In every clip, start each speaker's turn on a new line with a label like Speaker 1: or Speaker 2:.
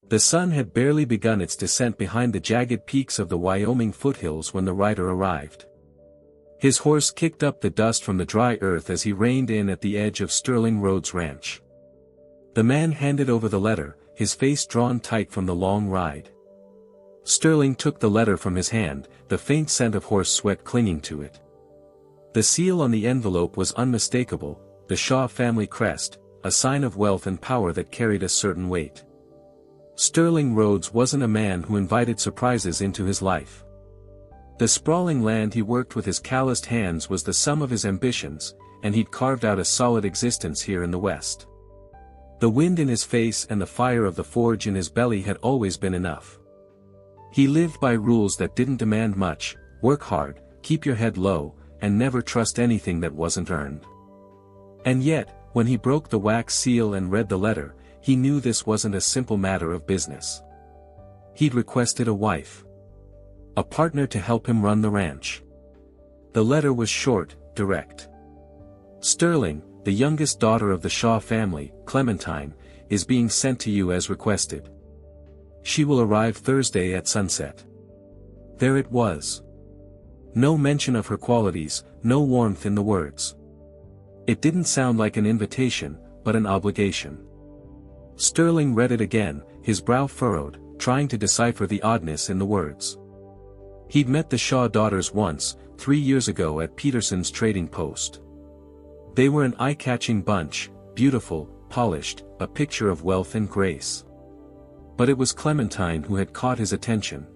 Speaker 1: The sun had barely begun its descent behind the jagged peaks of the Wyoming foothills when the rider arrived. His horse kicked up the dust from the dry earth as he reined in at the edge of Sterling Road's ranch. The man handed over the letter, his face drawn tight from the long ride. Sterling took the letter from his hand, the faint scent of horse sweat clinging to it. The seal on the envelope was unmistakable, the Shaw family crest, a sign of wealth and power that carried a certain weight. Sterling Rhodes wasn't a man who invited surprises into his life. The sprawling land he worked with his calloused hands was the sum of his ambitions, and he'd carved out a solid existence here in the West. The wind in his face and the fire of the forge in his belly had always been enough. He lived by rules that didn't demand much: work hard, keep your head low, and never trust anything that wasn't earned. And yet, when he broke the wax seal and read the letter, he knew this wasn't a simple matter of business. He'd requested a wife. A partner to help him run the ranch. The letter was short, direct. Sterling, the youngest daughter of the Shaw family, Clementine, is being sent to you as requested. She will arrive Thursday at sunset. There it was. No mention of her qualities, no warmth in the words. It didn't sound like an invitation, but an obligation. Sterling read it again, his brow furrowed, trying to decipher the oddness in the words. He'd met the Shaw daughters once, 3 years ago at Peterson's trading post. They were an eye-catching bunch, beautiful, polished, a picture of wealth and grace. But it was Clementine who had caught his attention.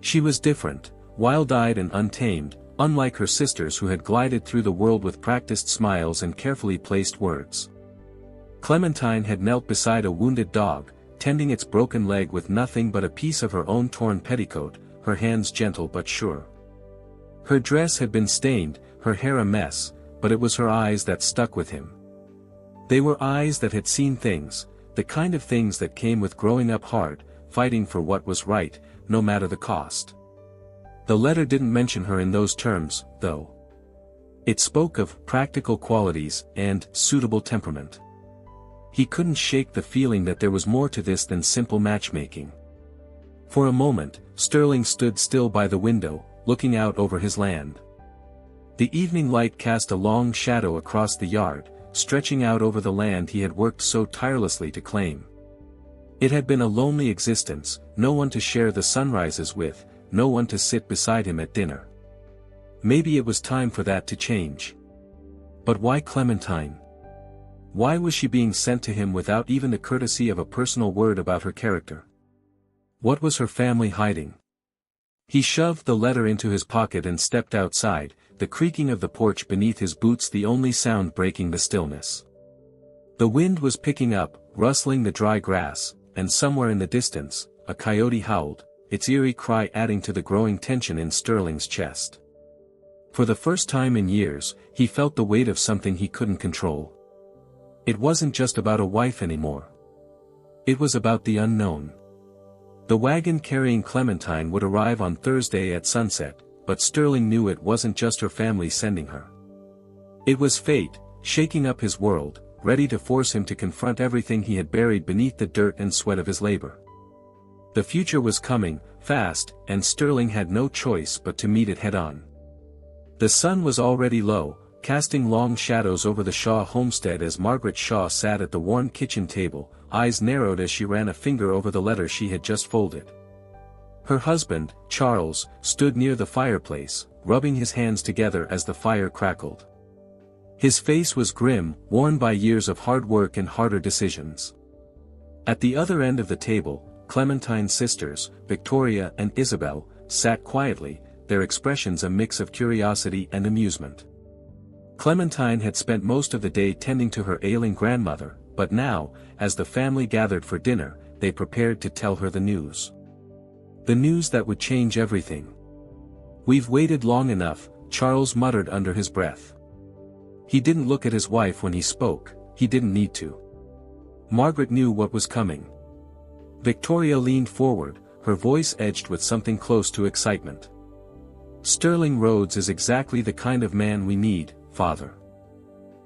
Speaker 1: She was different, wild-eyed and untamed, unlike her sisters who had glided through the world with practiced smiles and carefully placed words. Clementine had knelt beside a wounded dog, tending its broken leg with nothing but a piece of her own torn petticoat, her hands gentle but sure. Her dress had been stained, her hair a mess, but it was her eyes that stuck with him. They were eyes that had seen things, the kind of things that came with growing up hard, fighting for what was right, no matter the cost. The letter didn't mention her in those terms, though. It spoke of practical qualities and suitable temperament. He couldn't shake the feeling that there was more to this than simple matchmaking. For a moment, Sterling stood still by the window, looking out over his land. The evening light cast a long shadow across the yard, stretching out over the land he had worked so tirelessly to claim. It had been a lonely existence, no one to share the sunrises with, no one to sit beside him at dinner. Maybe it was time for that to change. But why Clementine? Why was she being sent to him without even the courtesy of a personal word about her character? What was her family hiding? He shoved the letter into his pocket and stepped outside, the creaking of the porch beneath his boots the only sound breaking the stillness. The wind was picking up, rustling the dry grass, and somewhere in the distance, a coyote howled, its eerie cry adding to the growing tension in Sterling's chest. For the first time in years, he felt the weight of something he couldn't control. It wasn't just about a wife anymore. It was about the unknown. The wagon carrying Clementine would arrive on Thursday at sunset, but Sterling knew it wasn't just her family sending her. It was fate, shaking up his world, ready to force him to confront everything he had buried beneath the dirt and sweat of his labor. The future was coming, fast, and Sterling had no choice but to meet it head-on. The sun was already low, casting long shadows over the Shaw homestead as Margaret Shaw sat at the worn kitchen table, eyes narrowed as she ran a finger over the letter she had just folded. Her husband, Charles, stood near the fireplace, rubbing his hands together as the fire crackled. His face was grim, worn by years of hard work and harder decisions. At the other end of the table, Clementine's sisters, Victoria and Isabel, sat quietly, their expressions a mix of curiosity and amusement. Clementine had spent most of the day tending to her ailing grandmother, but now, as the family gathered for dinner, they prepared to tell her the news. The news that would change everything. "We've waited long enough," Charles muttered under his breath. He didn't look at his wife when he spoke, he didn't need to. Margaret knew what was coming. Victoria leaned forward, her voice edged with something close to excitement. "Sterling Rhodes is exactly the kind of man we need, Father.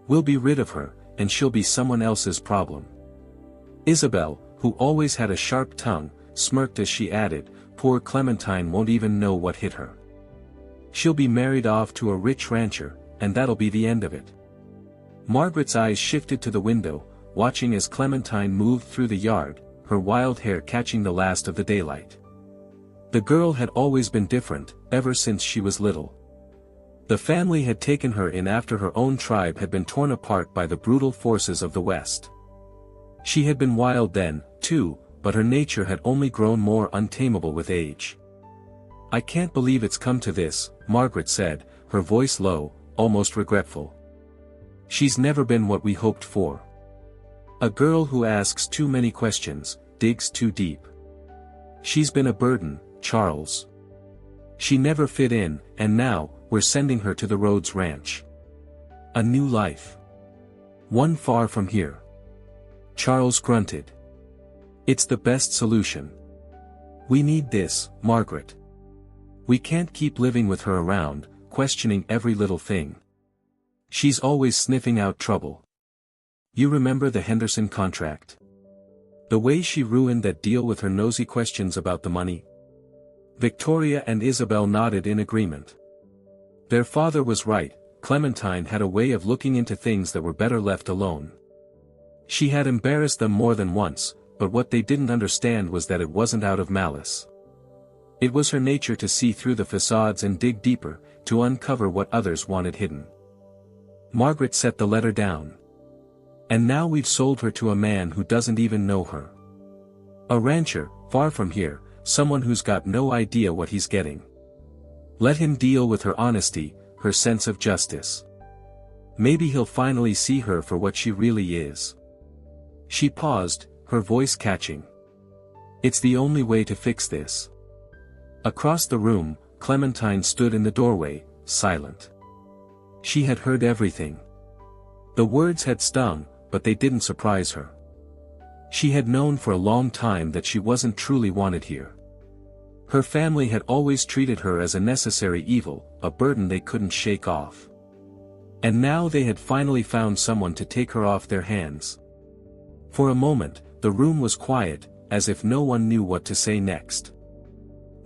Speaker 1: We'll be rid of her, and she'll be someone else's problem." Isabel, who always had a sharp tongue, smirked as she added, "Poor Clementine won't even know what hit her. She'll be married off to a rich rancher, and that'll be the end of it." Margaret's eyes shifted to the window, watching as Clementine moved through the yard, her wild hair catching the last of the daylight. The girl had always been different, ever since she was little. The family had taken her in after her own tribe had been torn apart by the brutal forces of the West. She had been wild then, too, but her nature had only grown more untamable with age. "I can't believe it's come to this," Margaret said, her voice low, almost regretful. "She's never been what we hoped for. A girl who asks too many questions, digs too deep. She's been a burden, Charles. She never fit in, and now, we're sending her to the Rhodes Ranch. A new life. One far from here." Charles grunted. "It's the best solution. We need this, Margaret. We can't keep living with her around, questioning every little thing. She's always sniffing out trouble. You remember the Henderson contract? The way she ruined that deal with her nosy questions about the money?" Victoria and Isabel nodded in agreement. Their father was right, Clementine had a way of looking into things that were better left alone. She had embarrassed them more than once, but what they didn't understand was that it wasn't out of malice. It was her nature to see through the facades and dig deeper, to uncover what others wanted hidden. Margaret set the letter down. "And now we've sold her to a man who doesn't even know her. A rancher, far from here, someone who's got no idea what he's getting. Let him deal with her honesty, her sense of justice. Maybe he'll finally see her for what she really is." She paused, her voice catching. "It's the only way to fix this." Across the room, Clementine stood in the doorway, silent. She had heard everything. The words had stung, but they didn't surprise her. She had known for a long time that she wasn't truly wanted here. Her family had always treated her as a necessary evil, a burden they couldn't shake off. And now they had finally found someone to take her off their hands. For a moment, the room was quiet, as if no one knew what to say next.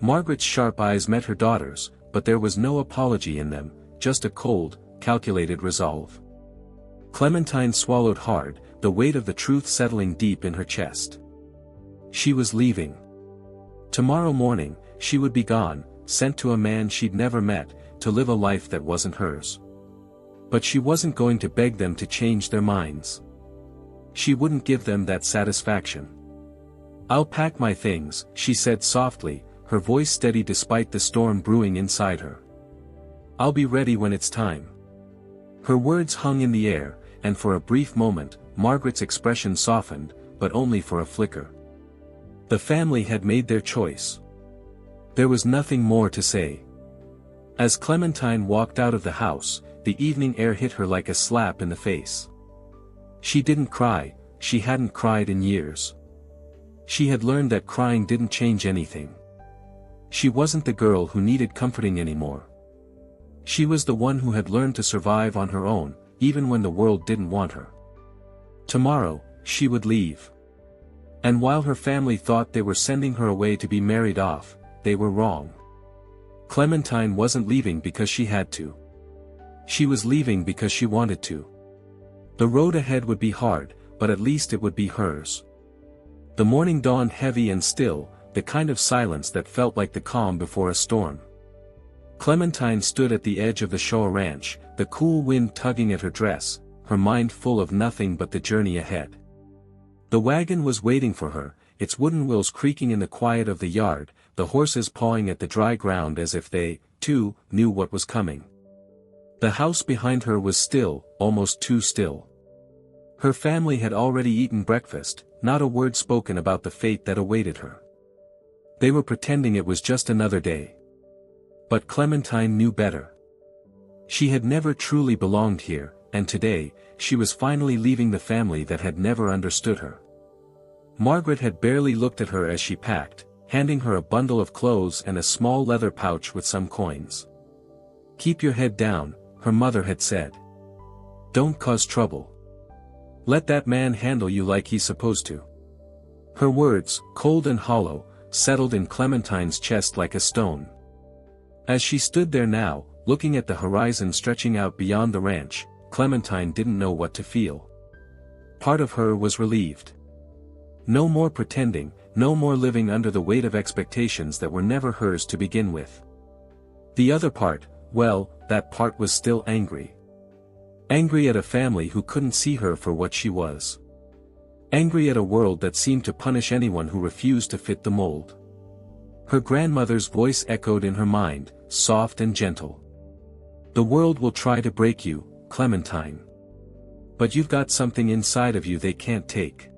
Speaker 1: Margaret's sharp eyes met her daughter's, but there was no apology in them, just a cold, calculated resolve. Clementine swallowed hard, the weight of the truth settling deep in her chest. She was leaving. Tomorrow morning, she would be gone, sent to a man she'd never met, to live a life that wasn't hers. But she wasn't going to beg them to change their minds. She wouldn't give them that satisfaction. "I'll pack my things," she said softly, her voice steady despite the storm brewing inside her. "I'll be ready when it's time." Her words hung in the air, and for a brief moment, Margaret's expression softened, but only for a flicker. The family had made their choice. There was nothing more to say. As Clementine walked out of the house, the evening air hit her like a slap in the face. She didn't cry, she hadn't cried in years. She had learned that crying didn't change anything. She wasn't the girl who needed comforting anymore. She was the one who had learned to survive on her own, even when the world didn't want her. Tomorrow, she would leave. And while her family thought they were sending her away to be married off, they were wrong. Clementine wasn't leaving because she had to. She was leaving because she wanted to. The road ahead would be hard, but at least it would be hers. The morning dawned heavy and still, the kind of silence that felt like the calm before a storm. Clementine stood at the edge of the Shaw Ranch, the cool wind tugging at her dress, her mind full of nothing but the journey ahead. The wagon was waiting for her, its wooden wheels creaking in the quiet of the yard, the horses pawing at the dry ground as if they, too, knew what was coming. The house behind her was still, almost too still. Her family had already eaten breakfast, not a word spoken about the fate that awaited her. They were pretending it was just another day. But Clementine knew better. She had never truly belonged here, and today, she was finally leaving the family that had never understood her. Margaret had barely looked at her as she packed, handing her a bundle of clothes and a small leather pouch with some coins. "Keep your head down," her mother had said. "Don't cause trouble. Let that man handle you like he's supposed to." Her words, cold and hollow, settled in Clementine's chest like a stone. As she stood there now, looking at the horizon stretching out beyond the ranch, Clementine didn't know what to feel. Part of her was relieved. No more pretending, no more living under the weight of expectations that were never hers to begin with. The other part, well, that part was still angry. Angry at a family who couldn't see her for what she was. Angry at a world that seemed to punish anyone who refused to fit the mold. Her grandmother's voice echoed in her mind, soft and gentle. The world will try to break you, Clementine. But you've got something inside of you they can't take.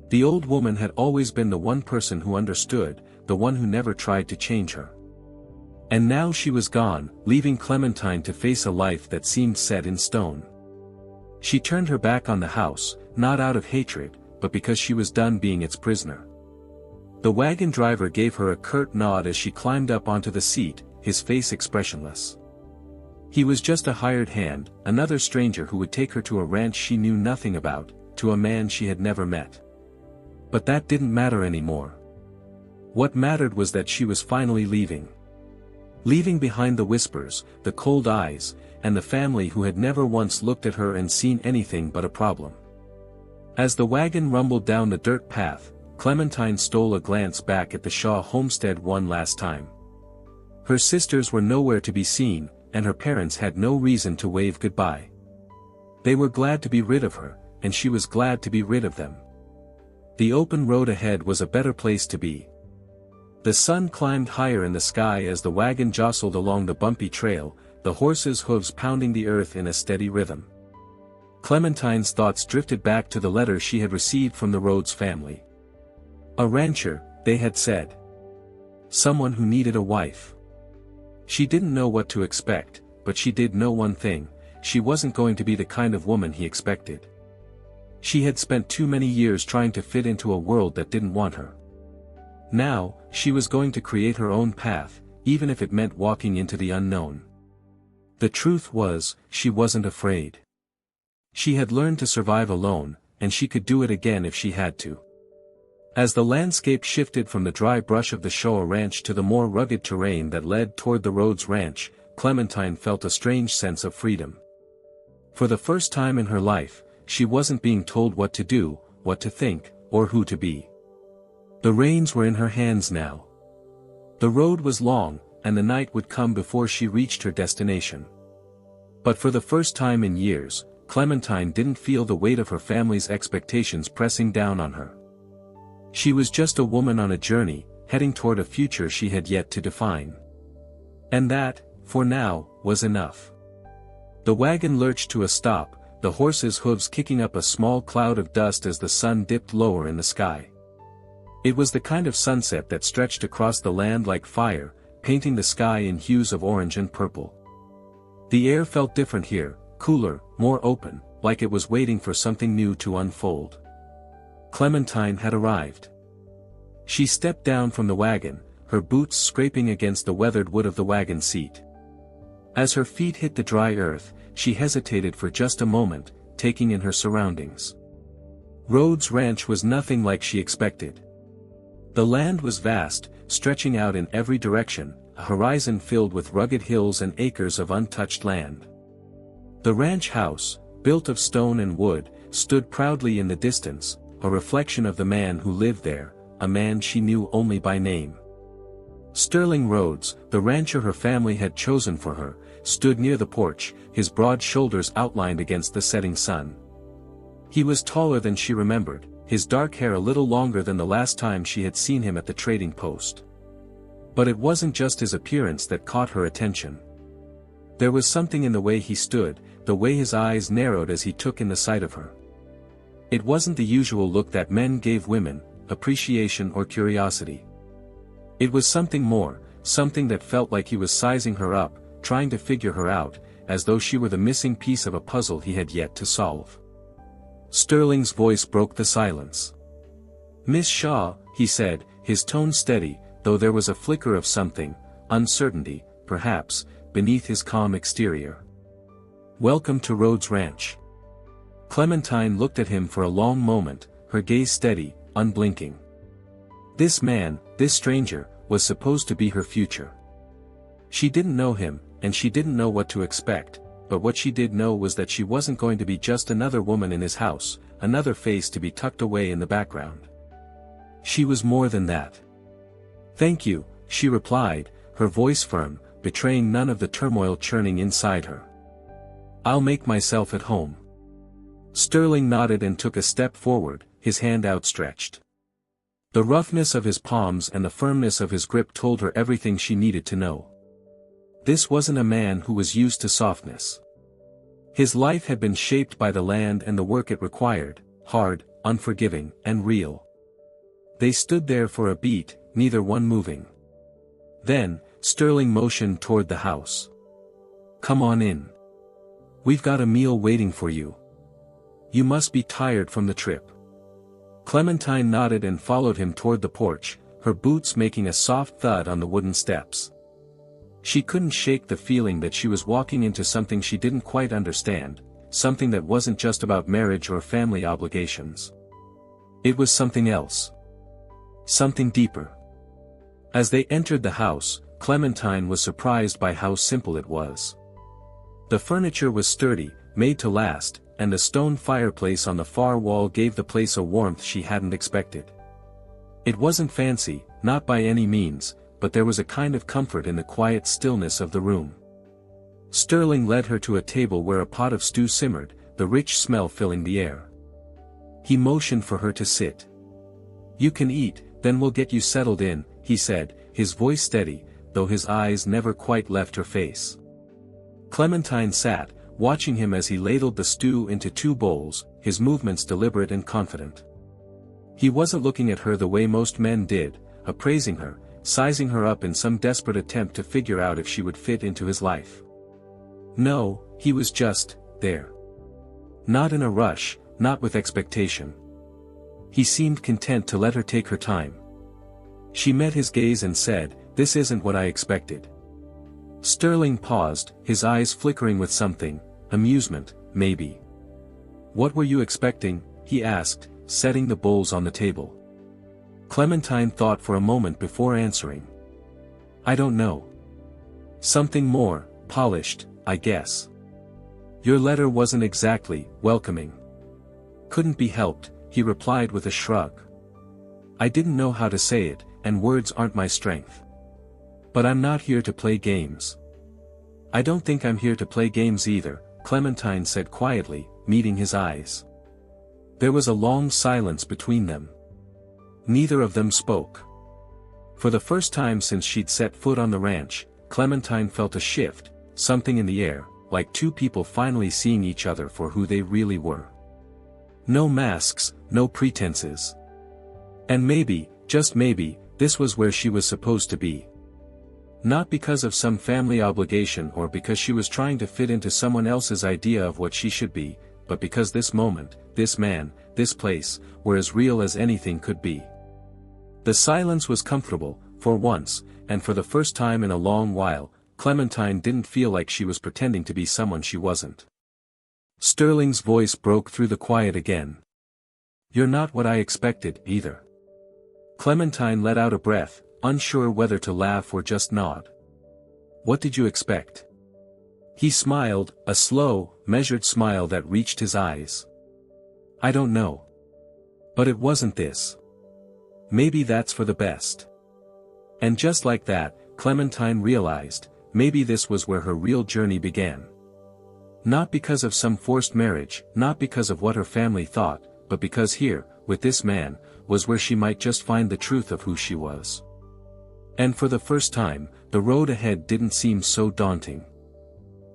Speaker 1: The old woman had always been the one person who understood, the one who never tried to change her. And now she was gone, leaving Clementine to face a life that seemed set in stone. She turned her back on the house, not out of hatred, but because she was done being its prisoner. The wagon driver gave her a curt nod as she climbed up onto the seat, his face expressionless. He was just a hired hand, another stranger who would take her to a ranch she knew nothing about, to a man she had never met. But that didn't matter anymore. What mattered was that she was finally leaving. Leaving behind the whispers, the cold eyes, and the family who had never once looked at her and seen anything but a problem. As the wagon rumbled down the dirt path, Clementine stole a glance back at the Shaw homestead one last time. Her sisters were nowhere to be seen, and her parents had no reason to wave goodbye. They were glad to be rid of her, and she was glad to be rid of them. The open road ahead was a better place to be. The sun climbed higher in the sky as the wagon jostled along the bumpy trail, the horses' hooves pounding the earth in a steady rhythm. Clementine's thoughts drifted back to the letter she had received from the Rhodes family. A rancher, they had said. Someone who needed a wife. She didn't know what to expect, but she did know one thing: she wasn't going to be the kind of woman he expected. She had spent too many years trying to fit into a world that didn't want her. Now, she was going to create her own path, even if it meant walking into the unknown. The truth was, she wasn't afraid. She had learned to survive alone, and she could do it again if she had to. As the landscape shifted from the dry brush of the Shaw ranch to the more rugged terrain that led toward the Rhodes ranch, Clementine felt a strange sense of freedom. For the first time in her life, she wasn't being told what to do, what to think, or who to be. The reins were in her hands now. The road was long, and the night would come before she reached her destination. But for the first time in years, Clementine didn't feel the weight of her family's expectations pressing down on her. She was just a woman on a journey, heading toward a future she had yet to define. And that, for now, was enough. The wagon lurched to a stop, the horses' hooves kicking up a small cloud of dust as the sun dipped lower in the sky. It was the kind of sunset that stretched across the land like fire, painting the sky in hues of orange and purple. The air felt different here, cooler, more open, like it was waiting for something new to unfold. Clementine had arrived. She stepped down from the wagon, her boots scraping against the weathered wood of the wagon seat. As her feet hit the dry earth, she hesitated for just a moment, taking in her surroundings. Rhodes Ranch was nothing like she expected. The land was vast, stretching out in every direction, a horizon filled with rugged hills and acres of untouched land. The ranch house, built of stone and wood, stood proudly in the distance, a reflection of the man who lived there, a man she knew only by name. Sterling Rhodes, the rancher her family had chosen for her, stood near the porch, his broad shoulders outlined against the setting sun. He was taller than she remembered, his dark hair a little longer than the last time she had seen him at the trading post. But it wasn't just his appearance that caught her attention. There was something in the way he stood, the way his eyes narrowed as he took in the sight of her. It wasn't the usual look that men gave women, appreciation or curiosity. It was something more, something that felt like he was sizing her up, trying to figure her out, as though she were the missing piece of a puzzle he had yet to solve. Sterling's voice broke the silence. "Miss Shaw," he said, his tone steady, though there was a flicker of something, uncertainty, perhaps, beneath his calm exterior. "Welcome to Rhodes Ranch." Clementine looked at him for a long moment, her gaze steady, unblinking. This man, this stranger, was supposed to be her future. She didn't know him, and she didn't know what to expect, but what she did know was that she wasn't going to be just another woman in his house, another face to be tucked away in the background. She was more than that. "Thank you," she replied, her voice firm, betraying none of the turmoil churning inside her. "I'll make myself at home." Sterling nodded and took a step forward, his hand outstretched. The roughness of his palms and the firmness of his grip told her everything she needed to know. This wasn't a man who was used to softness. His life had been shaped by the land and the work it required, hard, unforgiving, and real. They stood there for a beat, neither one moving. Then, Sterling motioned toward the house. "Come on in. We've got a meal waiting for you. You must be tired from the trip." Clementine nodded and followed him toward the porch, her boots making a soft thud on the wooden steps. She couldn't shake the feeling that she was walking into something she didn't quite understand, something that wasn't just about marriage or family obligations. It was something else. Something deeper. As they entered the house, Clementine was surprised by how simple it was. The furniture was sturdy, made to last, and the stone fireplace on the far wall gave the place a warmth she hadn't expected. It wasn't fancy, not by any means, but there was a kind of comfort in the quiet stillness of the room. Sterling led her to a table where a pot of stew simmered, the rich smell filling the air. He motioned for her to sit. "You can eat, then we'll get you settled in," he said, his voice steady, though his eyes never quite left her face. Clementine sat, watching him as he ladled the stew into 2 bowls, his movements deliberate and confident. He wasn't looking at her the way most men did, appraising her, sizing her up in some desperate attempt to figure out if she would fit into his life. No, he was just there. Not in a rush, not with expectation. He seemed content to let her take her time. She met his gaze and said, "This isn't what I expected." Sterling paused, his eyes flickering with something, amusement, maybe. "What were you expecting?" he asked, setting the bowls on the table. Clementine thought for a moment before answering. "I don't know. Something more, polished, I guess. Your letter wasn't exactly welcoming." "Couldn't be helped," he replied with a shrug. "I didn't know how to say it, and words aren't my strength. But I'm not here to play games." "I don't think I'm here to play games either," Clementine said quietly, meeting his eyes. There was a long silence between them. Neither of them spoke. For the first time since she'd set foot on the ranch, Clementine felt a shift, something in the air, like 2 people finally seeing each other for who they really were. No masks, no pretenses. And maybe, just maybe, this was where she was supposed to be. Not because of some family obligation or because she was trying to fit into someone else's idea of what she should be, but because this moment, this man, this place, were as real as anything could be. The silence was comfortable, for once, and for the first time in a long while, Clementine didn't feel like she was pretending to be someone she wasn't. Sterling's voice broke through the quiet again. "You're not what I expected, either." Clementine let out a breath, unsure whether to laugh or just nod. "What did you expect?" He smiled, a slow, measured smile that reached his eyes. "I don't know. But it wasn't this. Maybe that's for the best." And just like that, Clementine realized, maybe this was where her real journey began. Not because of some forced marriage, not because of what her family thought, but because here, with this man, was where she might just find the truth of who she was. And for the first time, the road ahead didn't seem so daunting.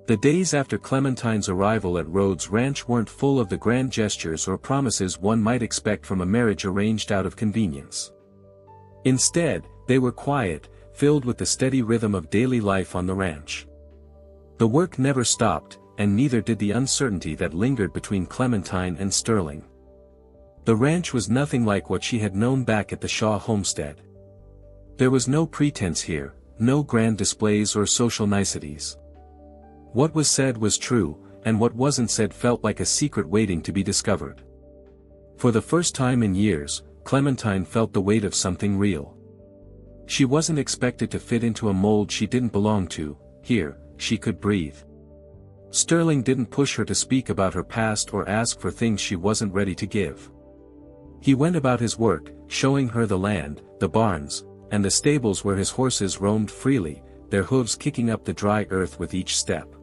Speaker 1: The days after Clementine's arrival at Rhodes Ranch weren't full of the grand gestures or promises one might expect from a marriage arranged out of convenience. Instead, they were quiet, filled with the steady rhythm of daily life on the ranch. The work never stopped, and neither did the uncertainty that lingered between Clementine and Sterling. The ranch was nothing like what she had known back at the Shaw homestead. There was no pretense here, no grand displays or social niceties. What was said was true, and what wasn't said felt like a secret waiting to be discovered. For the first time in years, Clementine felt the weight of something real. She wasn't expected to fit into a mold she didn't belong to. Here, she could breathe. Sterling didn't push her to speak about her past or ask for things she wasn't ready to give. He went about his work, showing her the land, the barns, and the stables where his horses roamed freely, their hooves kicking up the dry earth with each step.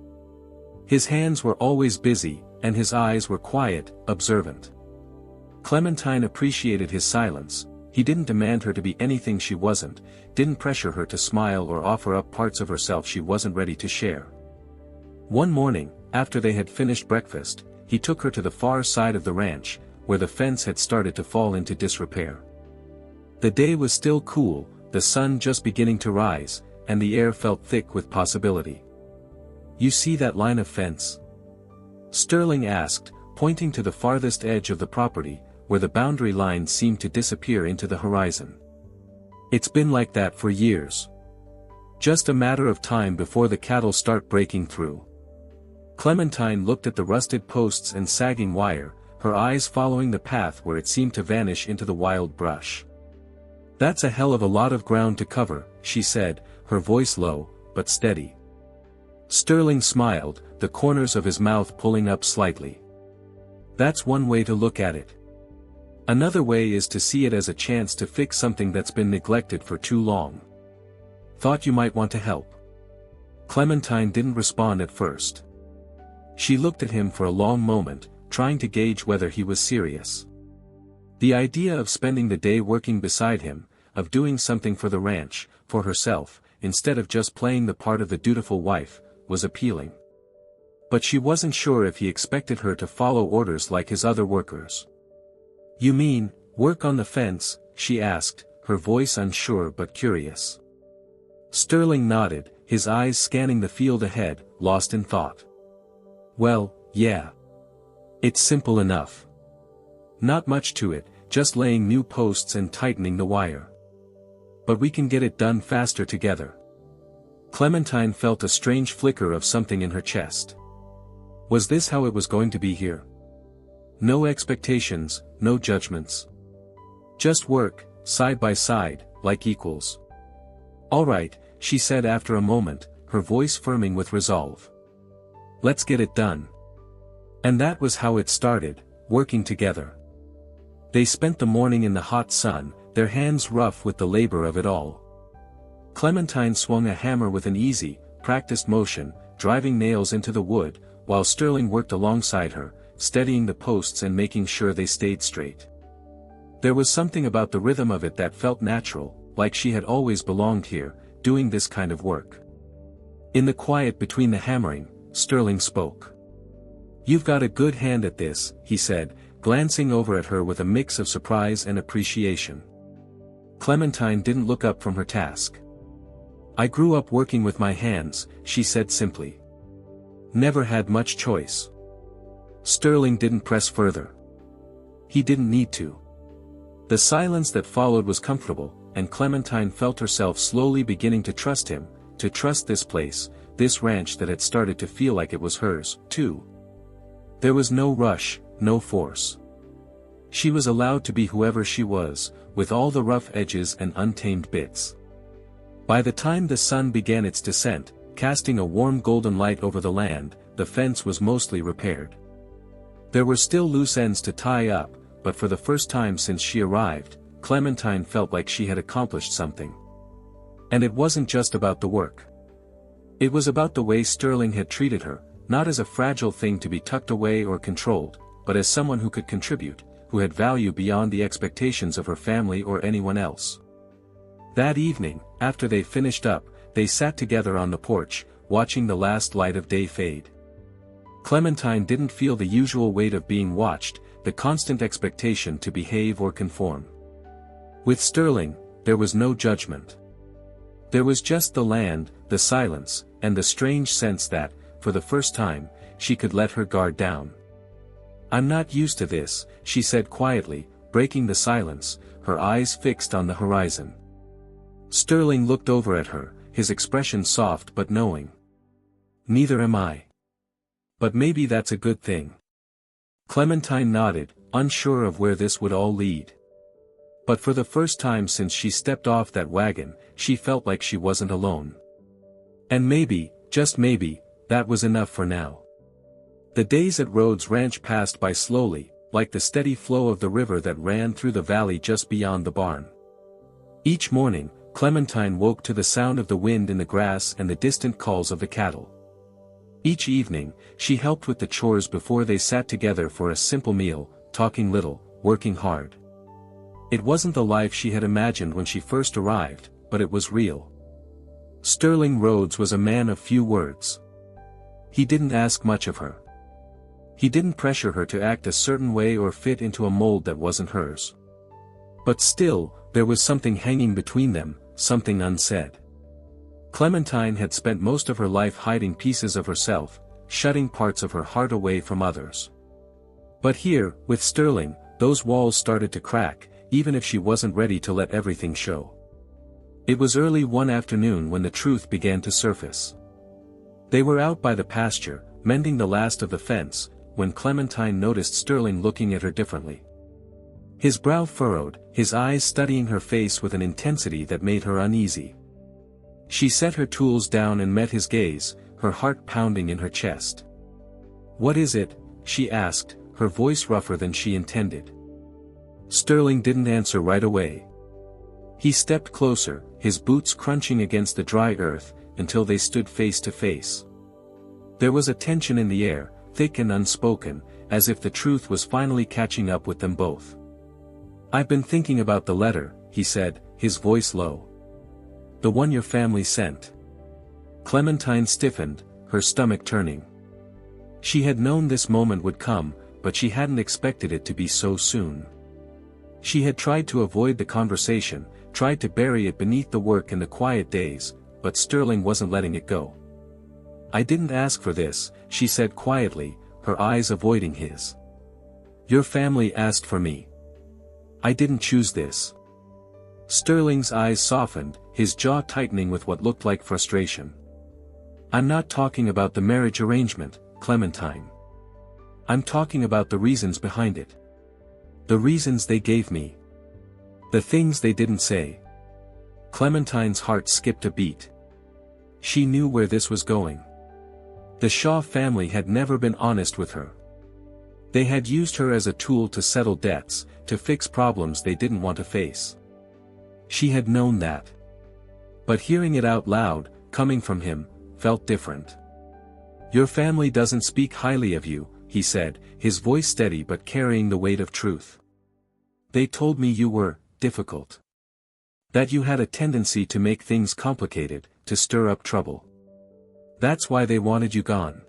Speaker 1: His hands were always busy, and his eyes were quiet, observant. Clementine appreciated his silence. He didn't demand her to be anything she wasn't, didn't pressure her to smile or offer up parts of herself she wasn't ready to share. One morning, after they had finished breakfast, he took her to the far side of the ranch, where the fence had started to fall into disrepair. The day was still cool, the sun just beginning to rise, and the air felt thick with possibility. "You see that line of fence?" Sterling asked, pointing to the farthest edge of the property, where the boundary line seemed to disappear into the horizon. "It's been like that for years. Just a matter of time before the cattle start breaking through." Clementine looked at the rusted posts and sagging wire, her eyes following the path where it seemed to vanish into the wild brush. "That's a hell of a lot of ground to cover," she said, her voice low, but steady. Sterling smiled, the corners of his mouth pulling up slightly. "That's one way to look at it. Another way is to see it as a chance to fix something that's been neglected for too long. Thought you might want to help." Clementine didn't respond at first. She looked at him for a long moment, trying to gauge whether he was serious. The idea of spending the day working beside him, of doing something for the ranch, for herself, instead of just playing the part of the dutiful wife, was appealing. But she wasn't sure if he expected her to follow orders like his other workers. "You mean, work on the fence?" she asked, her voice unsure but curious. Sterling nodded, his eyes scanning the field ahead, lost in thought. "Well, yeah. It's simple enough. Not much to it, just laying new posts and tightening the wire. But we can get it done faster together." Clementine felt a strange flicker of something in her chest. Was this how it was going to be here? No expectations, no judgments. Just work, side by side, like equals. "All right," she said after a moment, her voice firming with resolve. "Let's get it done." And that was how it started, working together. They spent the morning in the hot sun, their hands rough with the labor of it all. Clementine swung a hammer with an easy, practiced motion, driving nails into the wood, while Sterling worked alongside her, steadying the posts and making sure they stayed straight. There was something about the rhythm of it that felt natural, like she had always belonged here, doing this kind of work. In the quiet between the hammering, Sterling spoke. "You've got a good hand at this," he said, glancing over at her with a mix of surprise and appreciation. Clementine didn't look up from her task. "I grew up working with my hands," she said simply. "Never had much choice." Sterling didn't press further. He didn't need to. The silence that followed was comfortable, and Clementine felt herself slowly beginning to trust him, to trust this place, this ranch that had started to feel like it was hers, too. There was no rush, no force. She was allowed to be whoever she was, with all the rough edges and untamed bits. By the time the sun began its descent, casting a warm golden light over the land, the fence was mostly repaired. There were still loose ends to tie up, but for the first time since she arrived, Clementine felt like she had accomplished something. And it wasn't just about the work. It was about the way Sterling had treated her, not as a fragile thing to be tucked away or controlled, but as someone who could contribute, who had value beyond the expectations of her family or anyone else. That evening, after they finished up, they sat together on the porch, watching the last light of day fade. Clementine didn't feel the usual weight of being watched, the constant expectation to behave or conform. With Sterling, there was no judgment. There was just the land, the silence, and the strange sense that, for the first time, she could let her guard down. "I'm not used to this," she said quietly, breaking the silence, her eyes fixed on the horizon. Sterling looked over at her, his expression soft but knowing. "Neither am I. But maybe that's a good thing." Clementine nodded, unsure of where this would all lead. But for the first time since she stepped off that wagon, she felt like she wasn't alone. And maybe, just maybe, that was enough for now. The days at Rhodes Ranch passed by slowly, like the steady flow of the river that ran through the valley just beyond the barn. Each morning, Clementine woke to the sound of the wind in the grass and the distant calls of the cattle. Each evening, she helped with the chores before they sat together for a simple meal, talking little, working hard. It wasn't the life she had imagined when she first arrived, but it was real. Sterling Rhodes was a man of few words. He didn't ask much of her. He didn't pressure her to act a certain way or fit into a mold that wasn't hers. But still, there was something hanging between them, something unsaid. Clementine had spent most of her life hiding pieces of herself, shutting parts of her heart away from others. But here, with Sterling, those walls started to crack, even if she wasn't ready to let everything show. It was early one afternoon when the truth began to surface. They were out by the pasture, mending the last of the fence, when Clementine noticed Sterling looking at her differently. His brow furrowed, his eyes studying her face with an intensity that made her uneasy. She set her tools down and met his gaze, her heart pounding in her chest. "What is it?" she asked, her voice rougher than she intended. Sterling didn't answer right away. He stepped closer, his boots crunching against the dry earth, until they stood face to face. There was a tension in the air, thick and unspoken, as if the truth was finally catching up with them both. "I've been thinking about the letter," he said, his voice low. "The one your family sent." Clementine stiffened, her stomach turning. She had known this moment would come, but she hadn't expected it to be so soon. She had tried to avoid the conversation, tried to bury it beneath the work in the quiet days, but Sterling wasn't letting it go. "I didn't ask for this," she said quietly, her eyes avoiding his. "Your family asked for me. I didn't choose this." Sterling's eyes softened, his jaw tightening with what looked like frustration. "I'm not talking about the marriage arrangement, Clementine. I'm talking about the reasons behind it. The reasons they gave me. The things they didn't say." Clementine's heart skipped a beat. She knew where this was going. The Shaw family had never been honest with her. They had used her as a tool to settle debts, to fix problems they didn't want to face. She had known that. But hearing it out loud, coming from him, felt different. "Your family doesn't speak highly of you," he said, his voice steady but carrying the weight of truth. "They told me you were difficult. That you had a tendency to make things complicated, to stir up trouble. That's why they wanted you gone."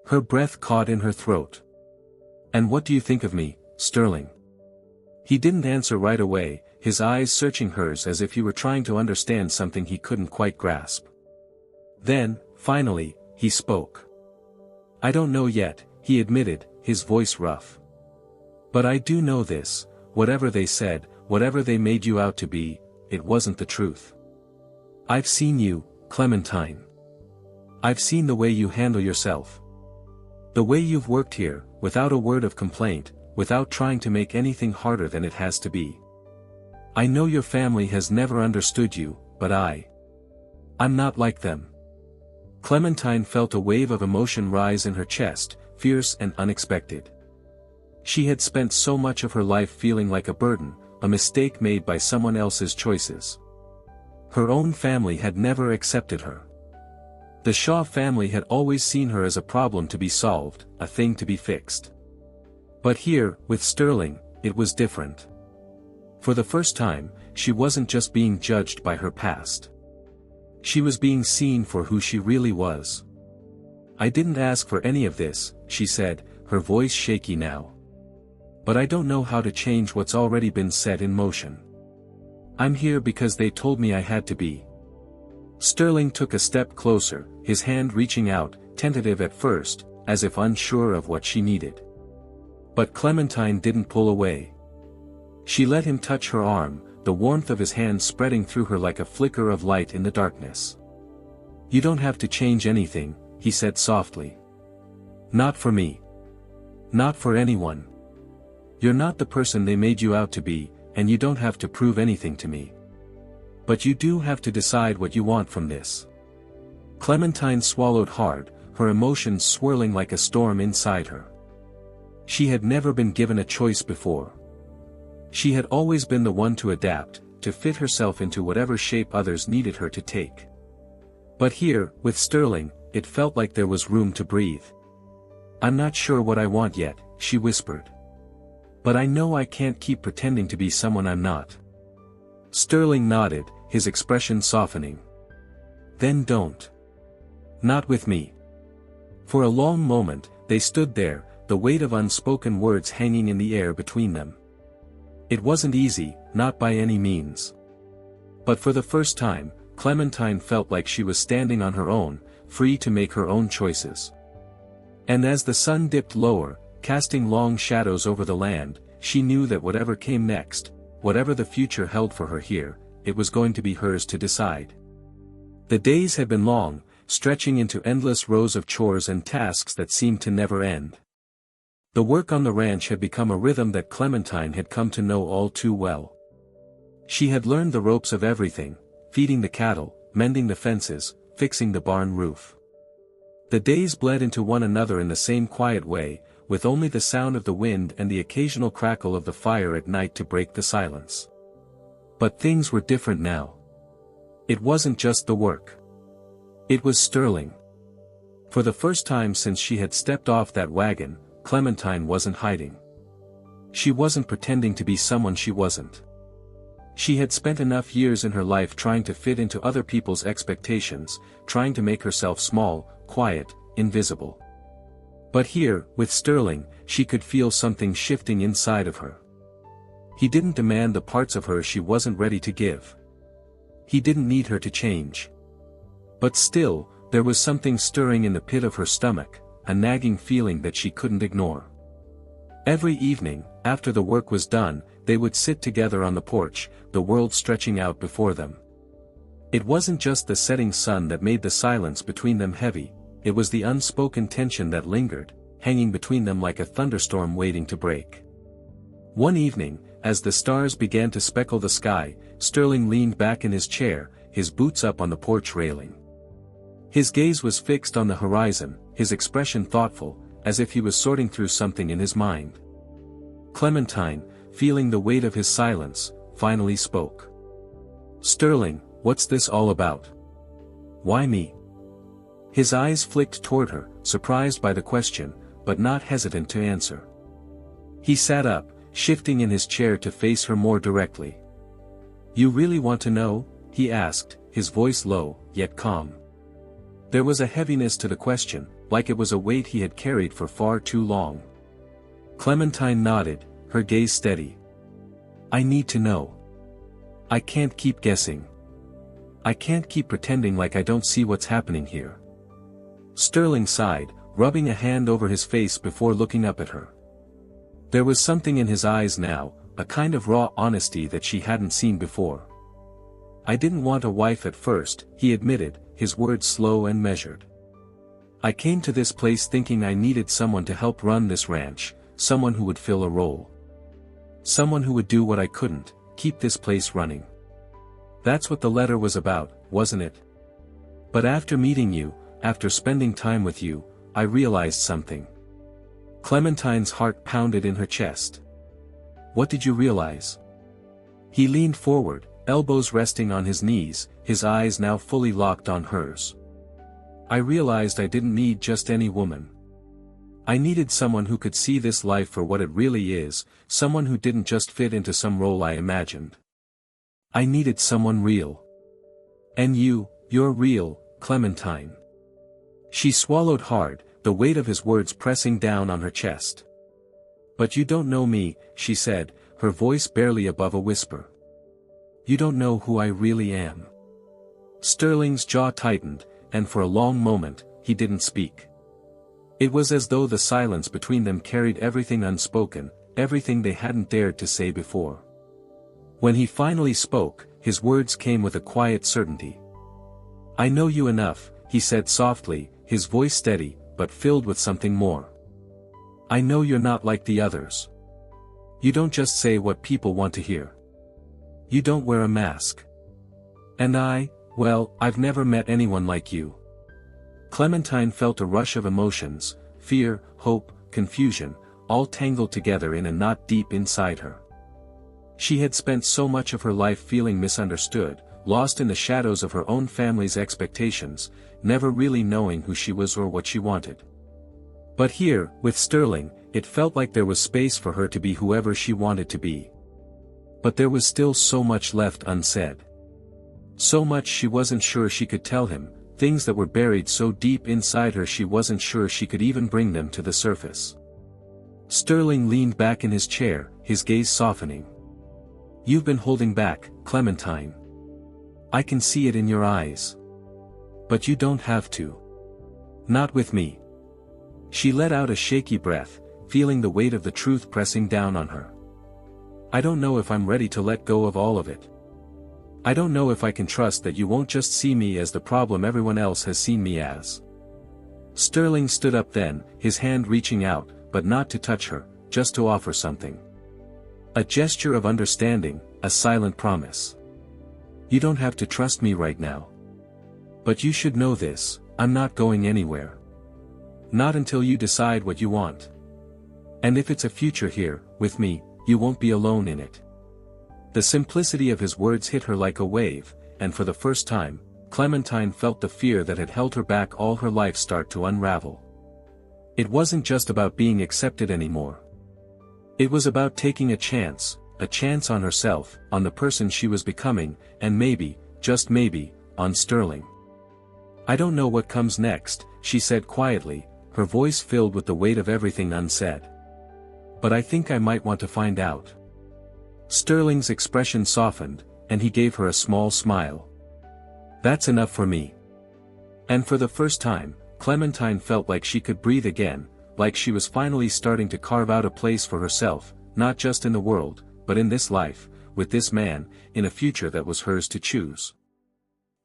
Speaker 1: Her breath caught in her throat. "And what do you think of me, Sterling?" He didn't answer right away, his eyes searching hers as if he were trying to understand something he couldn't quite grasp. Then, finally, he spoke. "I don't know yet," he admitted, his voice rough. "But I do know this, whatever they said, whatever they made you out to be, it wasn't the truth. I've seen you, Clementine. I've seen the way you handle yourself. The way you've worked here, without a word of complaint, without trying to make anything harder than it has to be. I know your family has never understood you, but I'm not like them." Clementine felt a wave of emotion rise in her chest, fierce and unexpected. She had spent so much of her life feeling like a burden, a mistake made by someone else's choices. Her own family had never accepted her. The Shaw family had always seen her as a problem to be solved, a thing to be fixed. But here, with Sterling, it was different. For the first time, she wasn't just being judged by her past. She was being seen for who she really was. "I didn't ask for any of this," she said, her voice shaky now. "But I don't know how to change what's already been set in motion. I'm here because they told me I had to be." Sterling took a step closer, his hand reaching out, tentative at first, as if unsure of what she needed. But Clementine didn't pull away. She let him touch her arm, the warmth of his hand spreading through her like a flicker of light in the darkness. "You don't have to change anything," he said softly. "Not for me. Not for anyone. You're not the person they made you out to be, and you don't have to prove anything to me. But you do have to decide what you want from this." Clementine swallowed hard, her emotions swirling like a storm inside her. She had never been given a choice before. She had always been the one to adapt, to fit herself into whatever shape others needed her to take. But here, with Sterling, it felt like there was room to breathe. "I'm not sure what I want yet," she whispered. "But I know I can't keep pretending to be someone I'm not." Sterling nodded, his expression softening. "Then don't. Not with me." For a long moment, they stood there, the weight of unspoken words hanging in the air between them. It wasn't easy, not by any means. But for the first time, Clementine felt like she was standing on her own, free to make her own choices. And as the sun dipped lower, casting long shadows over the land, she knew that whatever came next, whatever the future held for her here, it was going to be hers to decide. The days had been long, stretching into endless rows of chores and tasks that seemed to never end. The work on the ranch had become a rhythm that Clementine had come to know all too well. She had learned the ropes of everything: feeding the cattle, mending the fences, fixing the barn roof. The days bled into one another in the same quiet way, with only the sound of the wind and the occasional crackle of the fire at night to break the silence. But things were different now. It wasn't just the work. It was Sterling. For the first time since she had stepped off that wagon, Clementine wasn't hiding. She wasn't pretending to be someone she wasn't. She had spent enough years in her life trying to fit into other people's expectations, trying to make herself small, quiet, invisible. But here, with Sterling, she could feel something shifting inside of her. He didn't demand the parts of her she wasn't ready to give. He didn't need her to change. But still, there was something stirring in the pit of her stomach, a nagging feeling that she couldn't ignore. Every evening, after the work was done, they would sit together on the porch, the world stretching out before them. It wasn't just the setting sun that made the silence between them heavy, it was the unspoken tension that lingered, hanging between them like a thunderstorm waiting to break. One evening, as the stars began to speckle the sky, Sterling leaned back in his chair, his boots up on the porch railing. His gaze was fixed on the horizon, his expression thoughtful, as if he was sorting through something in his mind. Clementine, feeling the weight of his silence, finally spoke. "Sterling, what's this all about? Why me?" His eyes flicked toward her, surprised by the question, but not hesitant to answer. He sat up, shifting in his chair to face her more directly. "You really want to know?" he asked, his voice low, yet calm. There was a heaviness to the question, like it was a weight he had carried for far too long. Clementine nodded, her gaze steady. "I need to know. I can't keep guessing. I can't keep pretending like I don't see what's happening here." Sterling sighed, rubbing a hand over his face before looking up at her. There was something in his eyes now, a kind of raw honesty that she hadn't seen before. "I didn't want a wife at first," he admitted, his words slow and measured. "I came to this place thinking I needed someone to help run this ranch, someone who would fill a role. Someone who would do what I couldn't, keep this place running. That's what the letter was about, wasn't it? But after meeting you, after spending time with you, I realized something." Clementine's heart pounded in her chest. "What did you realize?" He leaned forward, elbows resting on his knees, his eyes now fully locked on hers. "I realized I didn't need just any woman. I needed someone who could see this life for what it really is, someone who didn't just fit into some role I imagined. I needed someone real. And you're real, Clementine." She swallowed hard, the weight of his words pressing down on her chest. "But you don't know me," she said, her voice barely above a whisper. "You don't know who I really am." Sterling's jaw tightened, and for a long moment, he didn't speak. It was as though the silence between them carried everything unspoken, everything they hadn't dared to say before. When he finally spoke, his words came with a quiet certainty. "I know you enough," he said softly, his voice steady, but filled with something more. "I know you're not like the others. You don't just say what people want to hear. You don't wear a mask. And well, I've never met anyone like you. Clementine felt a rush of emotions, fear, hope, confusion, all tangled together in a knot deep inside her. She had spent so much of her life feeling misunderstood, lost in the shadows of her own family's expectations, never really knowing who she was or what she wanted. But here, with Sterling, it felt like there was space for her to be whoever she wanted to be. But there was still so much left unsaid. So much she wasn't sure she could tell him, things that were buried so deep inside her she wasn't sure she could even bring them to the surface. Sterling leaned back in his chair, his gaze softening. You've been holding back, Clementine. I can see it in your eyes. But you don't have to. Not with me. She let out a shaky breath, feeling the weight of the truth pressing down on her. I don't know if I'm ready to let go of all of it. I don't know if I can trust that you won't just see me as the problem everyone else has seen me as. Sterling stood up then, his hand reaching out, but not to touch her, just to offer something. A gesture of understanding, a silent promise. You don't have to trust me right now. But you should know this, I'm not going anywhere. Not until you decide what you want. And if it's a future here, with me, you won't be alone in it. The simplicity of his words hit her like a wave, and for the first time, Clementine felt the fear that had held her back all her life start to unravel. It wasn't just about being accepted anymore. It was about taking a chance on herself, on the person she was becoming, and maybe, just maybe, on Sterling. I don't know what comes next, she said quietly, her voice filled with the weight of everything unsaid. But I think I might want to find out. Sterling's expression softened, and he gave her a small smile. That's enough for me. And for the first time, Clementine felt like she could breathe again, like she was finally starting to carve out a place for herself, not just in the world, but in this life, with this man, in a future that was hers to choose.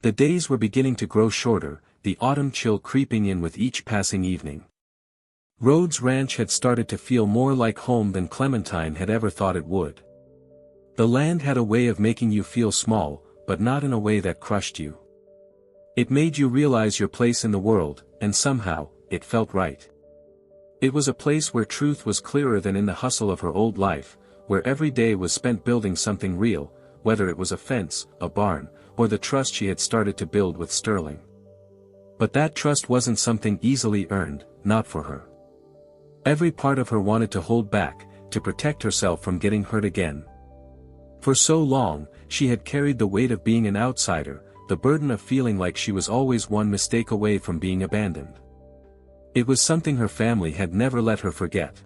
Speaker 1: The days were beginning to grow shorter, the autumn chill creeping in with each passing evening. Rhodes Ranch had started to feel more like home than Clementine had ever thought it would. The land had a way of making you feel small, but not in a way that crushed you. It made you realize your place in the world, and somehow, it felt right. It was a place where truth was clearer than in the hustle of her old life, where every day was spent building something real, whether it was a fence, a barn, or the trust she had started to build with Sterling. But that trust wasn't something easily earned, not for her. Every part of her wanted to hold back, to protect herself from getting hurt again. For so long, she had carried the weight of being an outsider, the burden of feeling like she was always one mistake away from being abandoned. It was something her family had never let her forget.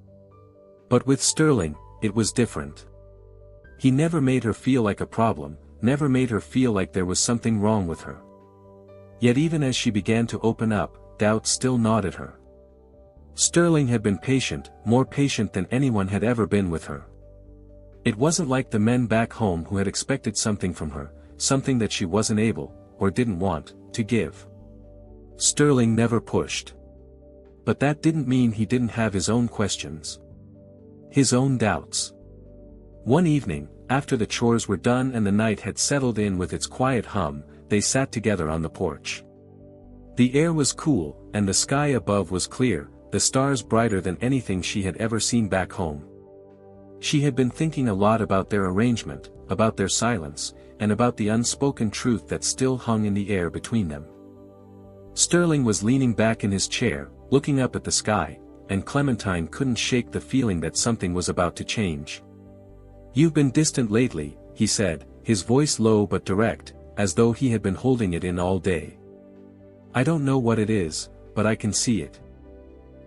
Speaker 1: But with Sterling, it was different. He never made her feel like a problem, never made her feel like there was something wrong with her. Yet even as she began to open up, doubt still gnawed at her. Sterling had been patient, more patient than anyone had ever been with her. It wasn't like the men back home who had expected something from her, something that she wasn't able, or didn't want, to give. Sterling never pushed. But that didn't mean he didn't have his own questions. His own doubts. One evening, after the chores were done and the night had settled in with its quiet hum, they sat together on the porch. The air was cool, and the sky above was clear, the stars brighter than anything she had ever seen back home. She had been thinking a lot about their arrangement, about their silence, and about the unspoken truth that still hung in the air between them. Sterling was leaning back in his chair, looking up at the sky, and Clementine couldn't shake the feeling that something was about to change. You've been distant lately, he said, his voice low but direct, as though he had been holding it in all day. I don't know what it is, but I can see it.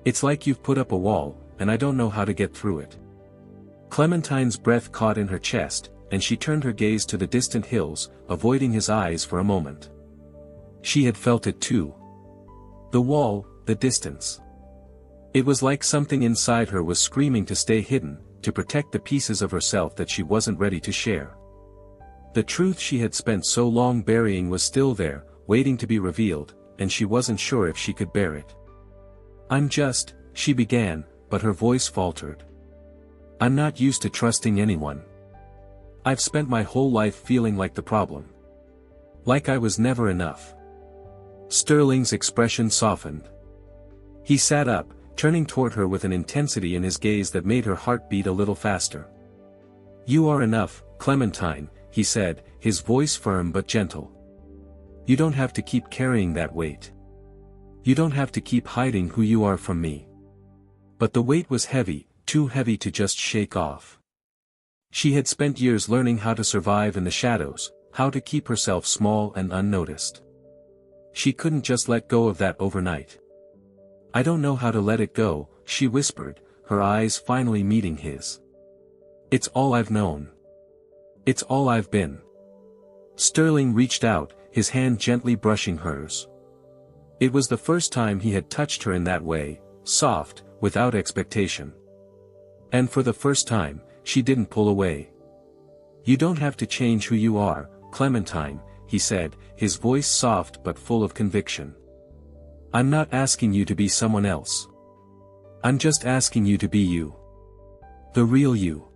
Speaker 1: It's like you've put up a wall, and I don't know how to get through it. Clementine's breath caught in her chest, and she turned her gaze to the distant hills, avoiding his eyes for a moment. She had felt it too. The wall, the distance. It was like something inside her was screaming to stay hidden, to protect the pieces of herself that she wasn't ready to share. The truth she had spent so long burying was still there, waiting to be revealed, and she wasn't sure if she could bear it. She began, but her voice faltered. I'm not used to trusting anyone. I've spent my whole life feeling like the problem. Like I was never enough. Sterling's expression softened. He sat up, turning toward her with an intensity in his gaze that made her heart beat a little faster. You are enough, Clementine, he said, his voice firm but gentle. You don't have to keep carrying that weight. You don't have to keep hiding who you are from me. But the weight was heavy, too heavy to just shake off. She had spent years learning how to survive in the shadows, how to keep herself small and unnoticed. She couldn't just let go of that overnight. I don't know how to let it go, she whispered, her eyes finally meeting his. It's all I've known. It's all I've been. Sterling reached out, his hand gently brushing hers. It was the first time he had touched her in that way, soft, without expectation. And for the first time, she didn't pull away. You don't have to change who you are, Clementine, he said, his voice soft but full of conviction. I'm not asking you to be someone else. I'm just asking you to be you. The real you.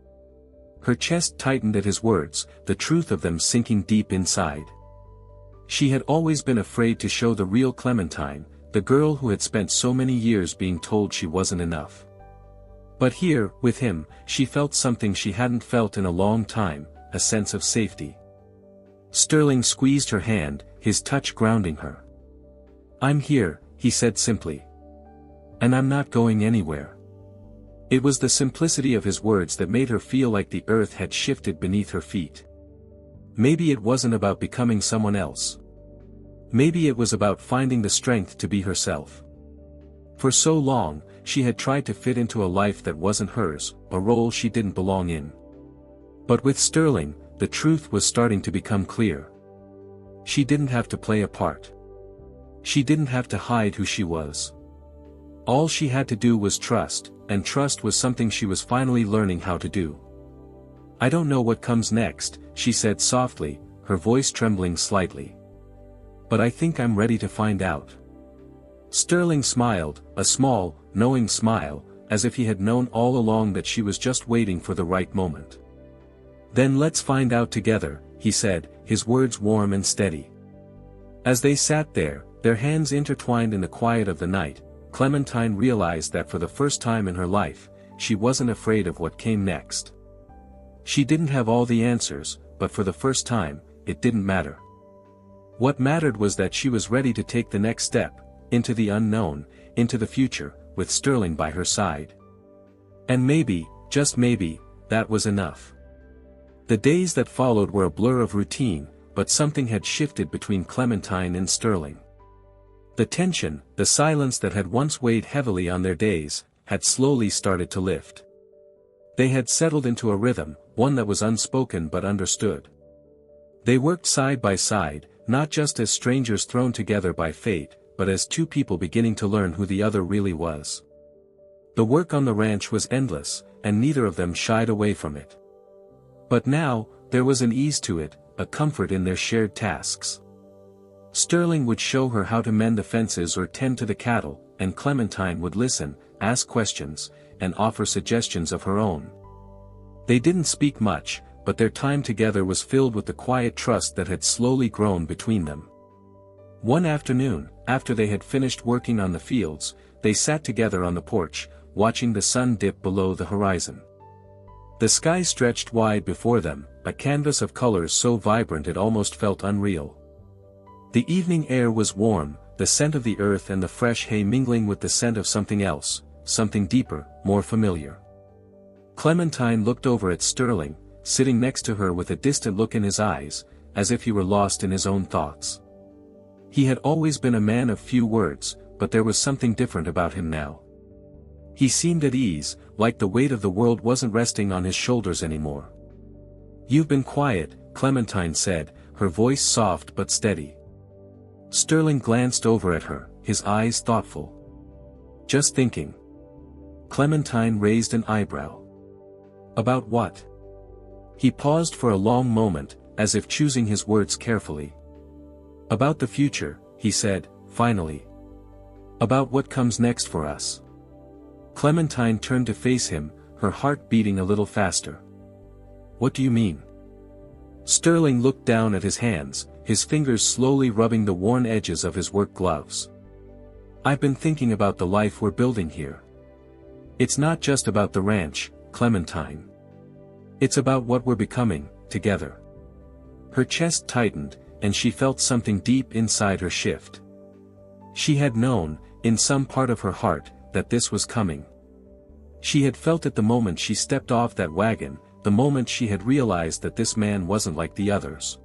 Speaker 1: Her chest tightened at his words, the truth of them sinking deep inside. She had always been afraid to show the real Clementine, the girl who had spent so many years being told she wasn't enough. But here, with him, she felt something she hadn't felt in a long time, a sense of safety. Sterling squeezed her hand, his touch grounding her. I'm here, he said simply. And I'm not going anywhere. It was the simplicity of his words that made her feel like the earth had shifted beneath her feet. Maybe it wasn't about becoming someone else. Maybe it was about finding the strength to be herself. For so long, she had tried to fit into a life that wasn't hers, a role she didn't belong in. But with Sterling, the truth was starting to become clear. She didn't have to play a part. She didn't have to hide who she was. All she had to do was trust, and trust was something she was finally learning how to do. I don't know what comes next, she said softly, her voice trembling slightly. But I think I'm ready to find out. Sterling smiled, a small, knowing smile, as if he had known all along that she was just waiting for the right moment. Then let's find out together, he said, his words warm and steady. As they sat there, their hands intertwined in the quiet of the night, Clementine realized that for the first time in her life, she wasn't afraid of what came next. She didn't have all the answers, but for the first time, it didn't matter. What mattered was that she was ready to take the next step, into the unknown, into the future, with Sterling by her side. And maybe, just maybe, that was enough. The days that followed were a blur of routine, but something had shifted between Clementine and Sterling. The tension, the silence that had once weighed heavily on their days, had slowly started to lift. They had settled into a rhythm, one that was unspoken but understood. They worked side by side, not just as strangers thrown together by fate, but as two people beginning to learn who the other really was. The work on the ranch was endless, and neither of them shied away from it. But now, there was an ease to it, a comfort in their shared tasks. Sterling would show her how to mend the fences or tend to the cattle, and Clementine would listen, ask questions, and offer suggestions of her own. They didn't speak much, but their time together was filled with the quiet trust that had slowly grown between them. One afternoon, after they had finished working on the fields, they sat together on the porch, watching the sun dip below the horizon. The sky stretched wide before them, a canvas of colors so vibrant it almost felt unreal. The evening air was warm, the scent of the earth and the fresh hay mingling with the scent of something else, something deeper, more familiar. Clementine looked over at Sterling, sitting next to her with a distant look in his eyes, as if he were lost in his own thoughts. He had always been a man of few words, but there was something different about him now. He seemed at ease, like the weight of the world wasn't resting on his shoulders anymore. You've been quiet, Clementine said, her voice soft but steady. Sterling glanced over at her, his eyes thoughtful. Just thinking. Clementine raised an eyebrow. About what? He paused for a long moment, as if choosing his words carefully. About the future, he said, finally. About what comes next for us. Clementine turned to face him, her heart beating a little faster. What do you mean? Sterling looked down at his hands, his fingers slowly rubbing the worn edges of his work gloves. I've been thinking about the life we're building here. It's not just about the ranch, Clementine. It's about what we're becoming, together. Her chest tightened, and she felt something deep inside her shift. She had known, in some part of her heart, that this was coming. She had felt it the moment she stepped off that wagon, the moment she had realized that this man wasn't like the others.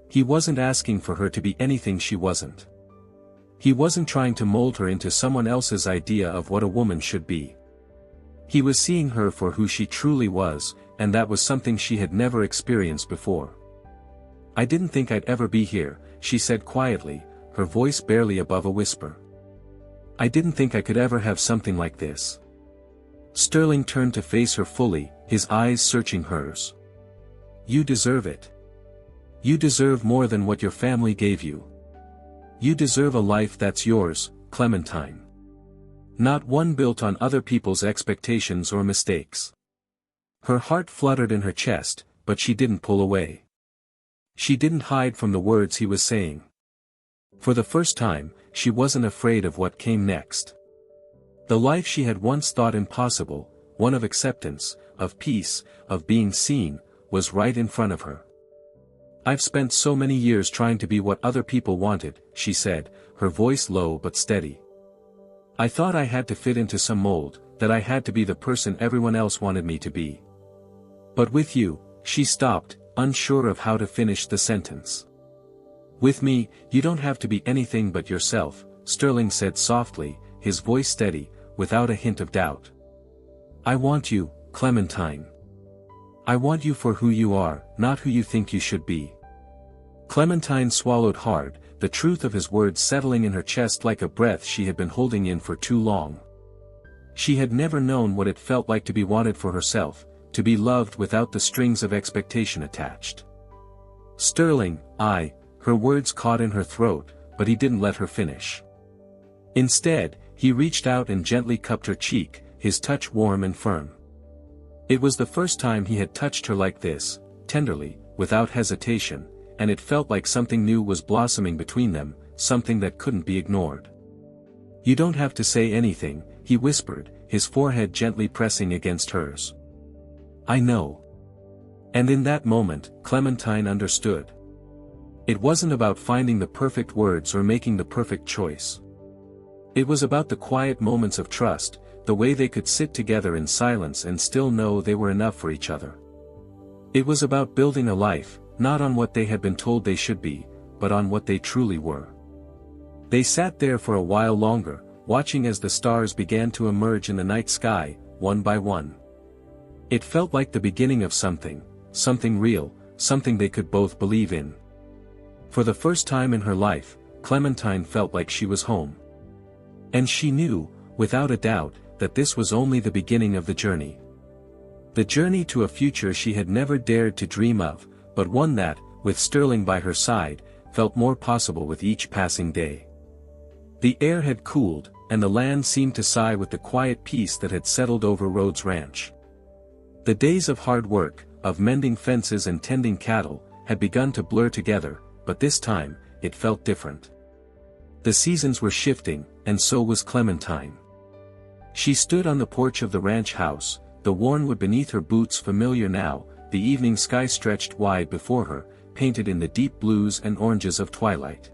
Speaker 1: He wasn't asking for her to be anything she wasn't. He wasn't trying to mold her into someone else's idea of what a woman should be. He was seeing her for who she truly was, and that was something she had never experienced before. I didn't think I'd ever be here, she said quietly, her voice barely above a whisper. I didn't think I could ever have something like this. Sterling turned to face her fully, his eyes searching hers. You deserve it. You deserve more than what your family gave you. You deserve a life that's yours, Clementine. Not one built on other people's expectations or mistakes. Her heart fluttered in her chest, but she didn't pull away. She didn't hide from the words he was saying. For the first time, she wasn't afraid of what came next. The life she had once thought impossible, one of acceptance, of peace, of being seen, was right in front of her. I've spent so many years trying to be what other people wanted, she said, her voice low but steady. I thought I had to fit into some mold, that I had to be the person everyone else wanted me to be. But with you, she stopped, unsure of how to finish the sentence. With me, you don't have to be anything but yourself, Sterling said softly, his voice steady, without a hint of doubt. I want you, Clementine. I want you for who you are, not who you think you should be. Clementine swallowed hard, the truth of his words settling in her chest like a breath she had been holding in for too long. She had never known what it felt like to be wanted for herself, to be loved without the strings of expectation attached. Sterling, her words caught in her throat, but he didn't let her finish. Instead, he reached out and gently cupped her cheek, his touch warm and firm. It was the first time he had touched her like this, tenderly, without hesitation, and it felt like something new was blossoming between them, something that couldn't be ignored. You don't have to say anything, he whispered, his forehead gently pressing against hers. I know. And in that moment, Clementine understood. It wasn't about finding the perfect words or making the perfect choice. It was about the quiet moments of trust, the way they could sit together in silence and still know they were enough for each other. It was about building a life, not on what they had been told they should be, but on what they truly were. They sat there for a while longer, watching as the stars began to emerge in the night sky, one by one. It felt like the beginning of something real, something they could both believe in. For the first time in her life, Clementine felt like she was home. And she knew, without a doubt, that this was only the beginning of the journey. The journey to a future she had never dared to dream of, but one that, with Sterling by her side, felt more possible with each passing day. The air had cooled, and the land seemed to sigh with the quiet peace that had settled over Rhodes Ranch. The days of hard work, of mending fences and tending cattle, had begun to blur together, but this time, it felt different. The seasons were shifting, and so was Clementine. She stood on the porch of the ranch house, the worn wood beneath her boots familiar now, the evening sky stretched wide before her, painted in the deep blues and oranges of twilight.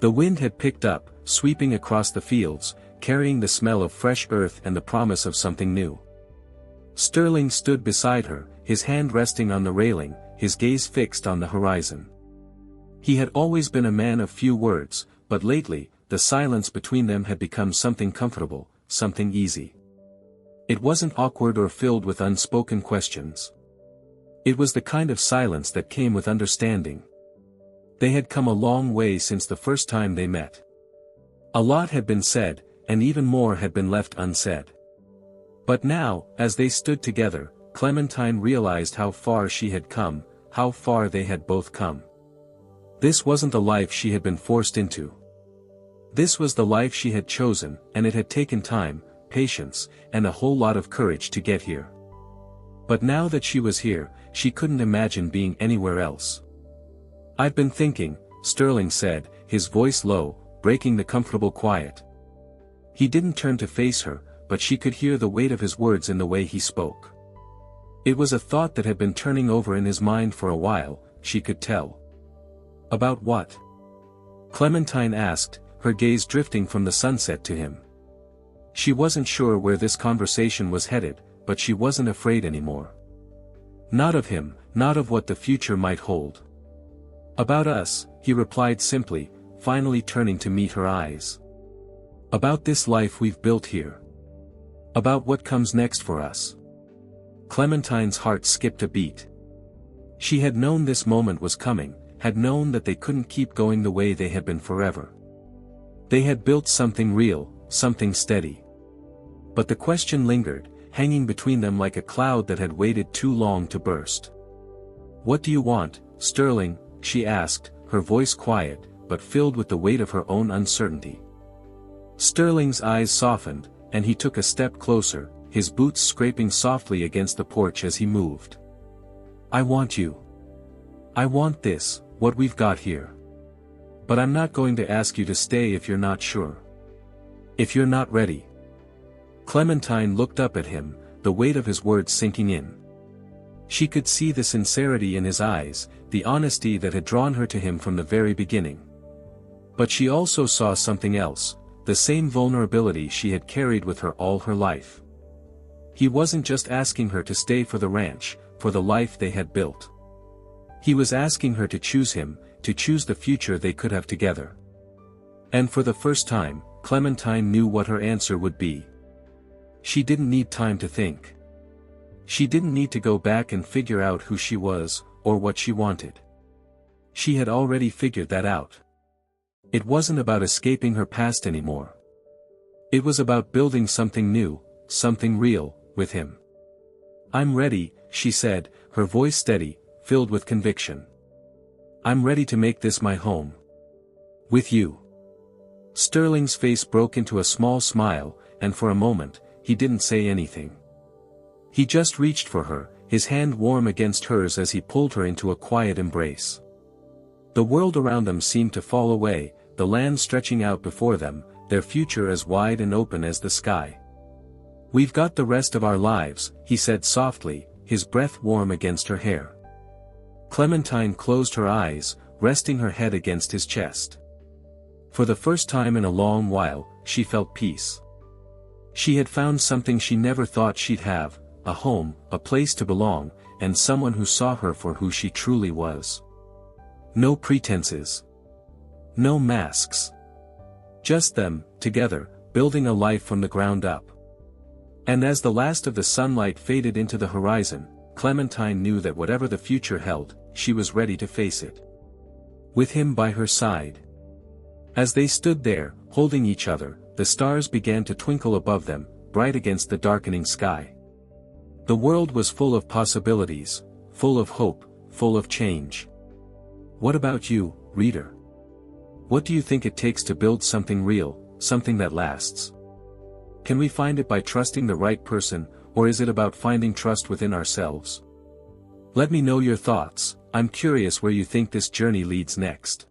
Speaker 1: The wind had picked up, sweeping across the fields, carrying the smell of fresh earth and the promise of something new. Sterling stood beside her, his hand resting on the railing, his gaze fixed on the horizon. He had always been a man of few words, but lately, the silence between them had become something comfortable, something easy. It wasn't awkward or filled with unspoken questions. It was the kind of silence that came with understanding. They had come a long way since the first time they met. A lot had been said, and even more had been left unsaid. But now, as they stood together, Clementine realized how far she had come, how far they had both come. This wasn't the life she had been forced into. This was the life she had chosen, and it had taken time, patience, and a whole lot of courage to get here. But now that she was here, she couldn't imagine being anywhere else. "I've been thinking," Sterling said, his voice low, breaking the comfortable quiet. He didn't turn to face her, but she could hear the weight of his words in the way he spoke. It was a thought that had been turning over in his mind for a while, she could tell. "About what?" Clementine asked, her gaze drifting from the sunset to him. She wasn't sure where this conversation was headed, but she wasn't afraid anymore. Not of him, not of what the future might hold. "About us," he replied simply, finally turning to meet her eyes. "About this life we've built here. About what comes next for us." Clementine's heart skipped a beat. She had known this moment was coming, had known that they couldn't keep going the way they had been forever. They had built something real, something steady. But the question lingered, hanging between them like a cloud that had waited too long to burst. "What do you want, Sterling?" she asked, her voice quiet, but filled with the weight of her own uncertainty. Sterling's eyes softened, and he took a step closer, his boots scraping softly against the porch as he moved. "I want you. I want this, what we've got here. But I'm not going to ask you to stay if you're not sure. If you're not ready." Clementine looked up at him, the weight of his words sinking in. She could see the sincerity in his eyes, the honesty that had drawn her to him from the very beginning. But she also saw something else, the same vulnerability she had carried with her all her life. He wasn't just asking her to stay for the ranch, for the life they had built. He was asking her to choose him, to choose the future they could have together. And for the first time, Clementine knew what her answer would be. She didn't need time to think. She didn't need to go back and figure out who she was, or what she wanted. She had already figured that out. It wasn't about escaping her past anymore. It was about building something new, something real, with him. "I'm ready," she said, her voice steady, filled with conviction. "I'm ready to make this my home. With you." Sterling's face broke into a small smile, and for a moment, he didn't say anything. He just reached for her, his hand warm against hers as he pulled her into a quiet embrace. The world around them seemed to fall away, the land stretching out before them, their future as wide and open as the sky. "We've got the rest of our lives," he said softly, his breath warm against her hair. Clementine closed her eyes, resting her head against his chest. For the first time in a long while, she felt peace. She had found something she never thought she'd have, a home, a place to belong, and someone who saw her for who she truly was. No pretenses. No masks. Just them, together, building a life from the ground up. And as the last of the sunlight faded into the horizon, Clementine knew that whatever the future held, she was ready to face it. With him by her side. As they stood there, holding each other, the stars began to twinkle above them, bright against the darkening sky. The world was full of possibilities, full of hope, full of change. What about you, reader? What do you think it takes to build something real, something that lasts? Can we find it by trusting the right person, or is it about finding trust within ourselves? Let me know your thoughts. I'm curious where you think this journey leads next.